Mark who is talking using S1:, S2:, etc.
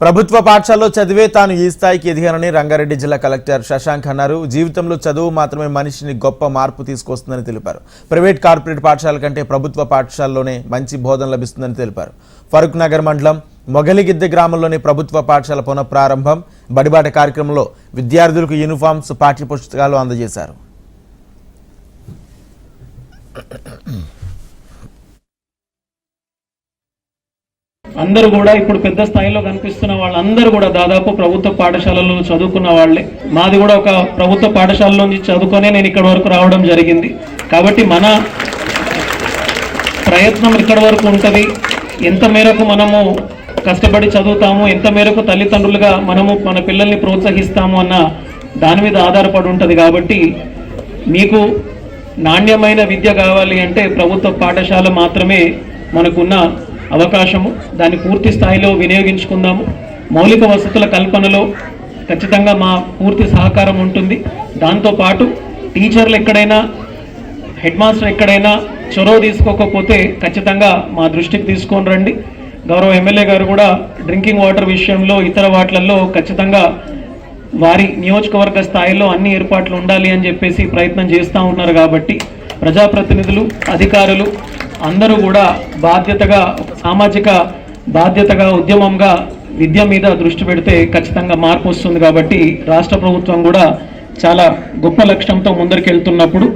S1: ప్రభుత్వ పాఠశాలలో చదివే తాను ఈ స్థాయికి ఎదిగానని రంగారెడ్డి జిల్లా కలెక్టర్ శశాంక్ అన్నారు. జీవితంలో చదువు మాత్రమే మనిషిని గొప్ప మార్పు తీసుకొస్తుందని తెలిపారు. ప్రైవేట్ కార్పొరేట్ పాఠశాలల కంటే ప్రభుత్వ పాఠశాలలోనే మంచి బోధన లభిస్తుందని తెలిపారు. ఫరూక్ నగర్ మండలం మొగలిగిద్దె గ్రామంలోని ప్రభుత్వ పాఠశాల పునఃప్రారంభం బడిబాట కార్యక్రమంలో విద్యార్థులకు యూనిఫామ్స్, పాఠ్యపుస్తకాలు అందజేశారు.
S2: అందరూ కూడా ఇప్పుడు పెద్ద స్థాయిలో కనిపిస్తున్న వాళ్ళందరూ కూడా దాదాపు ప్రభుత్వ పాఠశాలలో చదువుకున్న వాళ్ళే. మాది కూడా ఒక ప్రభుత్వ పాఠశాలలో నుంచి చదువుకొనే నేను ఇక్కడ వరకు రావడం జరిగింది. కాబట్టి మన ప్రయత్నం ఇక్కడ వరకు ఉంటుంది. ఎంత మేరకు మనము కష్టపడి చదువుతాము, ఎంత మేరకు తల్లిదండ్రులుగా మనము మన పిల్లల్ని ప్రోత్సహిస్తాము అన్న దాని మీద ఆధారపడి ఉంటుంది. కాబట్టి మీకు నాణ్యమైన విద్య కావాలి అంటే ప్రభుత్వ పాఠశాల మాత్రమే మనకున్న అవకాశము. దాన్ని పూర్తి స్థాయిలో వినియోగించుకుందాము. మౌలిక వసతుల కల్పనలో ఖచ్చితంగా మా పూర్తి సహకారం ఉంటుంది. దాంతోపాటు టీచర్లు ఎక్కడైనా, హెడ్ మాస్టర్ ఎక్కడైనా చొరవ తీసుకోకపోతే ఖచ్చితంగా మా దృష్టికి తీసుకొని రండి. గౌరవ ఎమ్మెల్యే గారు కూడా డ్రింకింగ్ వాటర్ విషయంలో, ఇతర వాటిలలో ఖచ్చితంగా వారి నియోజకవర్గ స్థాయిలో అన్ని ఏర్పాట్లు ఉండాలి అని చెప్పేసి ప్రయత్నం చేస్తూ ఉన్నారు. కాబట్టి ప్రజాప్రతినిధులు, అధికారులు అందరూ కూడా బాధ్యతగా, సామాజిక బాధ్యతగా, ఉద్యమంగా విద్య మీద దృష్టి పెడితే ఖచ్చితంగా మార్పు వస్తుంది. కాబట్టి రాష్ట్ర ప్రభుత్వం కూడా చాలా గొప్ప లక్ష్యంతో ముందరికి వెళ్తున్నప్పుడు